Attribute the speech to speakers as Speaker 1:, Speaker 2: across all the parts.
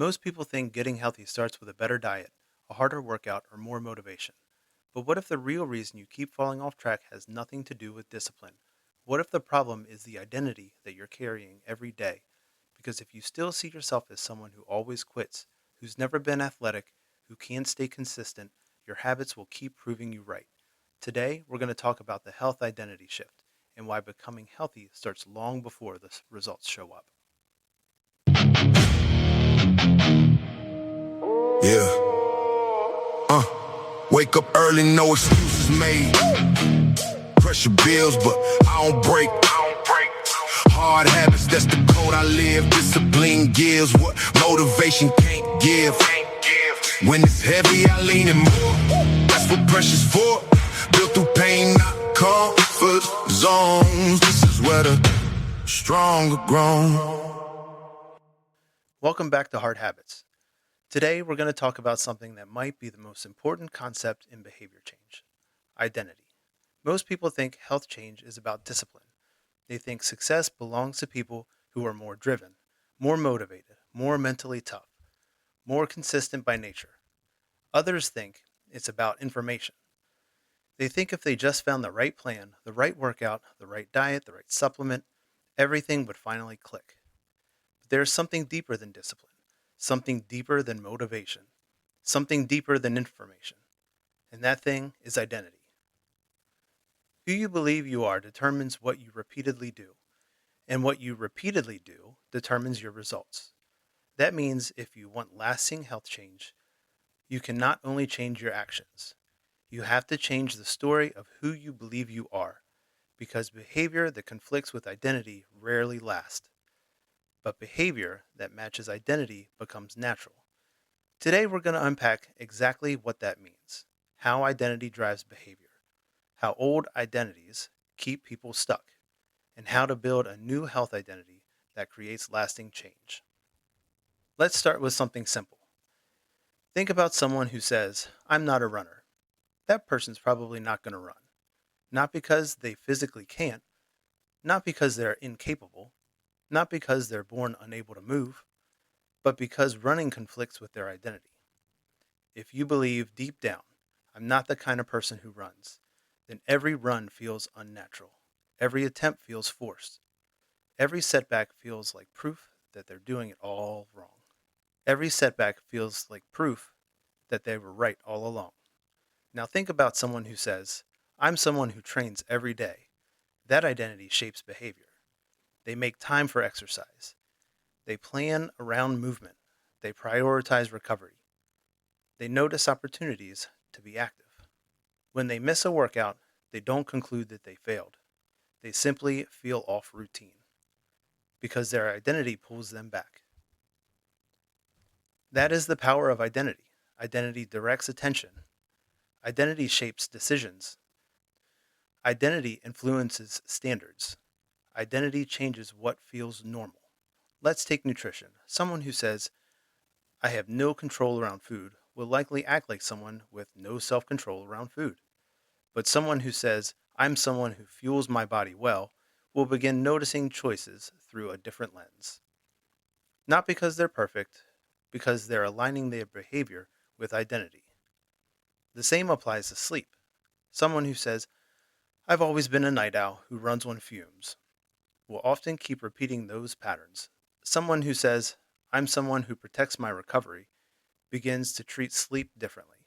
Speaker 1: Most people think getting healthy starts with a better diet, a harder workout, or more motivation. But what if the real reason you keep falling off track has nothing to do with discipline? What if the problem is the identity that you're carrying every day? Because if you still see yourself as someone who always quits, who's never been athletic, who can't stay consistent, your habits will keep proving you right. Today, we're going to talk about the health identity shift and why becoming healthy starts long before the results show up.
Speaker 2: Yeah. Uh. Wake up early, no excuses made. Pressure bills, but I don't break. Hard habits, that's the code I live. Discipline gives what motivation can't give. When it's heavy, I lean in more. That's what pressure's for. Built through pain, not comfort zones. This is where the stronger grown.
Speaker 1: Welcome back to Hard Habits. Today, we're going to talk about something that might be the most important concept in behavior change: identity. Most people think health change is about discipline. They think success belongs to people who are more driven, more motivated, more mentally tough, more consistent by nature. Others think it's about information. They think if they just found the right plan, the right workout, the right diet, the right supplement, everything would finally click. But there's something deeper than discipline, something deeper than motivation, something deeper than information. And that thing is identity. Who you believe you are determines what you repeatedly do, and what you repeatedly do determines your results. That means if you want lasting health change, you can not only change your actions, you have to change the story of who you believe you are, because behavior that conflicts with identity rarely lasts. But behavior that matches identity becomes natural. Today, we're going to unpack exactly what that means, how identity drives behavior, how old identities keep people stuck, and how to build a new health identity that creates lasting change. Let's start with something simple. Think about someone who says, "I'm not a runner." That person's probably not going to run. Not because they physically can't, not because they're incapable, not because they're born unable to move, but because running conflicts with their identity. If you believe deep down, "I'm not the kind of person who runs," then every run feels unnatural. Every attempt feels forced. Every setback feels like proof that they're doing it all wrong. Every setback feels like proof that they were right all along. Now think about someone who says, "I'm someone who trains every day." That identity shapes behavior. They make time for exercise. They plan around movement. They prioritize recovery. They notice opportunities to be active. When they miss a workout, they don't conclude that they failed. They simply feel off routine because their identity pulls them back. That is the power of identity. Identity directs attention. Identity shapes decisions. Identity influences standards. Identity changes what feels normal. Let's take nutrition. Someone who says, "I have no control around food," will likely act like someone with no self control around food. But someone who says, "I'm someone who fuels my body well," will begin noticing choices through a different lens. Not because they're perfect, because they're aligning their behavior with identity. The same applies to sleep. Someone who says, "I've always been a night owl who runs on fumes," will often keep repeating those patterns. Someone who says, "I'm someone who protects my recovery," begins to treat sleep differently.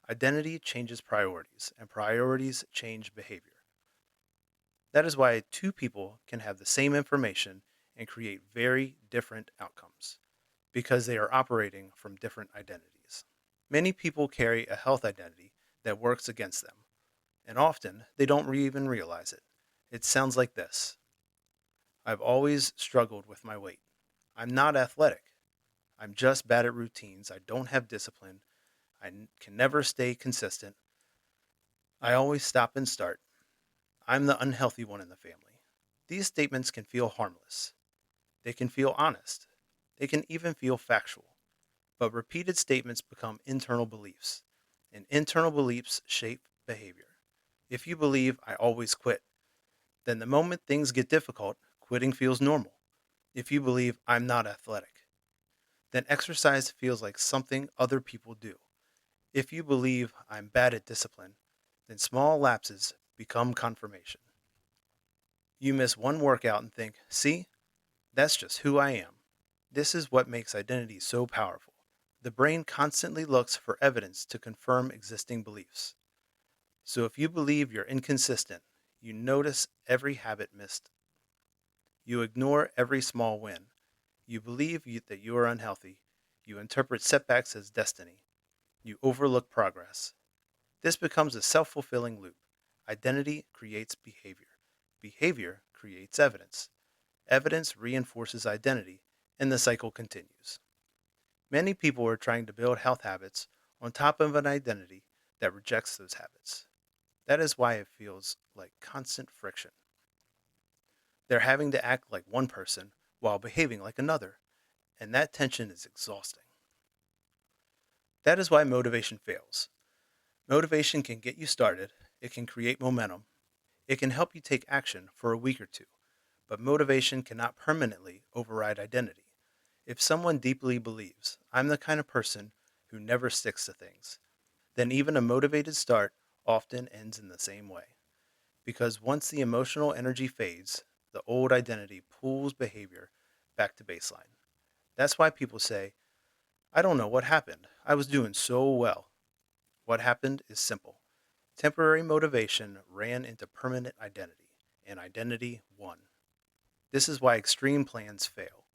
Speaker 1: Identity changes priorities, and priorities change behavior. That is why two people can have the same information and create very different outcomes, because they are operating from different identities. Many people carry a health identity that works against them, and often they don't even realize it. It sounds like this: "I've always struggled with my weight. I'm not athletic. I'm just bad at routines. I don't have discipline. Can never stay consistent. I always stop and start. I'm the unhealthy one in the family." These statements can feel harmless. They can feel honest. They can even feel factual. But repeated statements become internal beliefs, and internal beliefs shape behavior. If you believe, "I always quit," then the moment things get difficult, quitting feels normal. If you believe, "I'm not athletic," then exercise feels like something other people do. If you believe I'm bad at discipline, then small lapses become confirmation. You miss one workout and think, see, that's just who I am. This is what makes identity so powerful. The brain constantly looks for evidence to confirm existing beliefs. So if you believe you're inconsistent, you notice every habit missed. You ignore every small win. You believe that you are unhealthy. You interpret setbacks as destiny. You overlook progress. This becomes a self fulfilling loop. Identity creates behavior. Behavior creates evidence. Evidence reinforces identity, and the cycle continues. Many people are trying to build health habits on top of an identity that rejects those habits. That is why it feels like constant friction. They're having to act like one person while behaving like another, and that tension is exhausting. That is why motivation fails. Motivation can get you started, it can create momentum, it can help you take action for a week or two, but motivation cannot permanently override identity. If someone deeply believes, I'm the kind of person who never sticks to things, then even a motivated start often ends in the same way. Because once the emotional energy fades, the old identity pulls behavior back to baseline. That's why people say, I don't know what happened. I was doing so well. What happened is simple. Temporary motivation ran into permanent identity, and identity won. This is why extreme plans fail.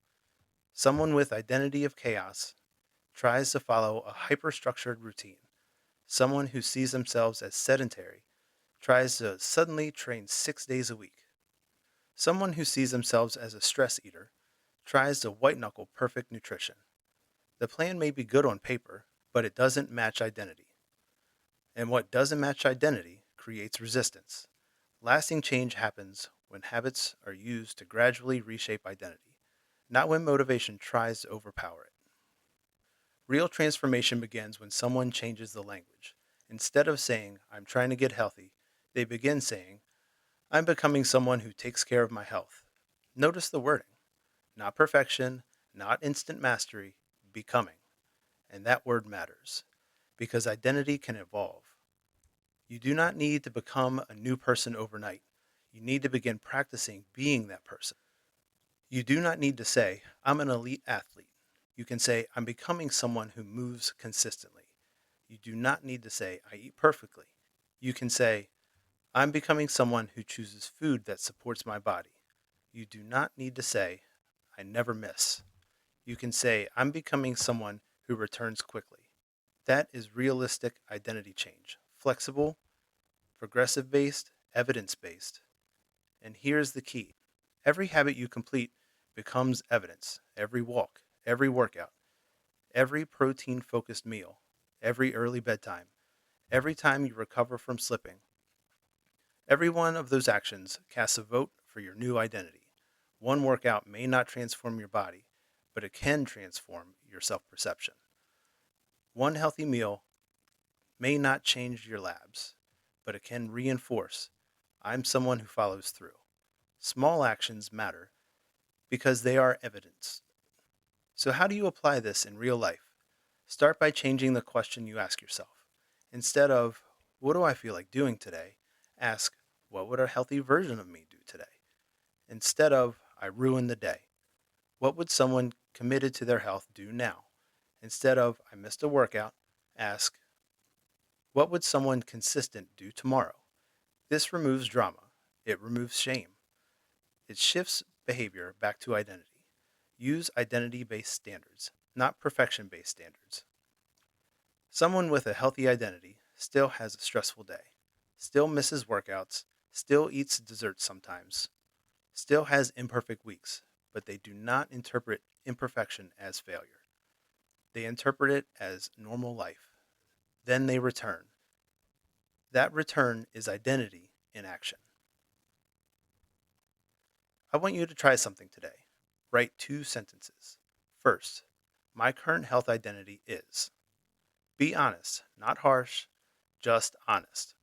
Speaker 1: Someone with identity of chaos tries to follow a hyper-structured routine. Someone who sees themselves as sedentary tries to suddenly train 6 days a week. Someone who sees themselves as a stress eater tries to white knuckle perfect nutrition. The plan may be good on paper, but it doesn't match identity. And what doesn't match identity creates resistance. Lasting change happens when habits are used to gradually reshape identity, not when motivation tries to overpower it. Real transformation begins when someone changes the language. Instead of saying, I'm trying to get healthy, they begin saying, I'm becoming someone who takes care of my health. Notice the wording. Not perfection, not instant mastery, becoming. And that word matters because identity can evolve. You do not need to become a new person overnight. You need to begin practicing being that person. You do not need to say, I'm an elite athlete. You can say, I'm becoming someone who moves consistently. You do not need to say, I eat perfectly. You can say, I'm becoming someone who chooses food that supports my body. You do not need to say, I never miss. You can say, I'm becoming someone who returns quickly. That is realistic identity change, flexible, progressive based, evidence based. And here's the key every habit you complete becomes evidence. Every walk, every workout, every protein focused meal, every early bedtime, every time you recover from slipping. Every one of those actions casts a vote for your new identity. One workout may not transform your body, but it can transform your self perception. One healthy meal may not change your labs, but it can reinforce I'm someone who follows through. Small actions matter because they are evidence. So, how do you apply this in real life? Start by changing the question you ask yourself. Instead of, what do I feel like doing today? Ask, what would a healthy version of me do today? Instead of, I ruined the day. What would someone committed to their health do now? Instead of, I missed a workout, ask, what would someone consistent do tomorrow? This removes drama. It removes shame. It shifts behavior back to identity. Use identity based standards, not perfection based standards. Someone with a healthy identity still has a stressful day, still misses workouts, still eats dessert sometimes, still has imperfect weeks, but they do not interpret imperfection as failure. They interpret it as normal life. Then they return. That return is identity in action. I want you to try something today. Write 2 sentences. First, my current health identity is. Be honest, not harsh, just honest.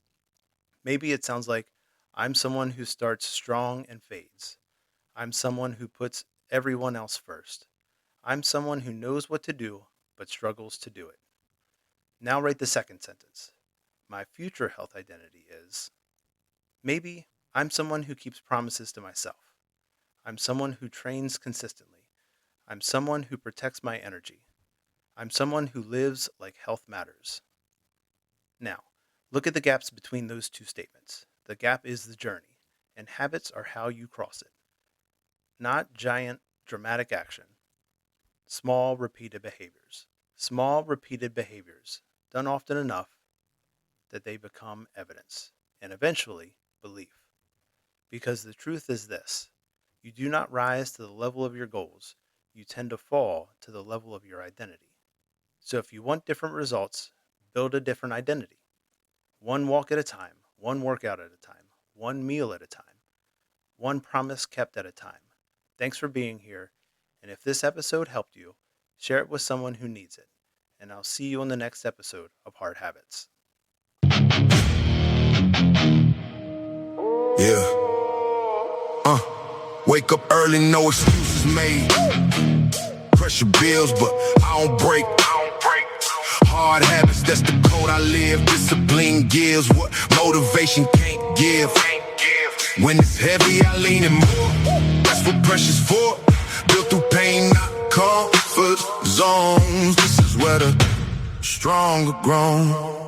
Speaker 1: Maybe it sounds like I'm someone who starts strong and fades. I'm someone who puts everyone else first. I'm someone who knows what to do but struggles to do it. Now write the second sentence. My future health identity is maybe I'm someone who keeps promises to myself. I'm someone who trains consistently. I'm someone who protects my energy. I'm someone who lives like health matters. Now, look at the gaps between those two statements. The gap is the journey, and habits are how you cross it. Not giant, dramatic action. Small, repeated behaviors. Small, repeated behaviors, done often enough that they become evidence, and eventually, belief. Because the truth is this: you do not rise to the level of your goals, you tend to fall to the level of your identity. So if you want different results, build a different identity. One walk at a time, one workout at a time, one meal at a time, one promise kept at a time. Thanks for being here, and if this episode helped you, share it with someone who needs it. And I'll see you on the next episode of Hard Habits.
Speaker 2: Yeah. Wake up early, no excuses made. Pressure bills, but I don't break. Hard habits, that's the code I live. Discipline gives what motivation can't give. When it's heavy, I lean in more. That's what pressure's for. Built through pain, not comfort zones. This is where the strong are grown.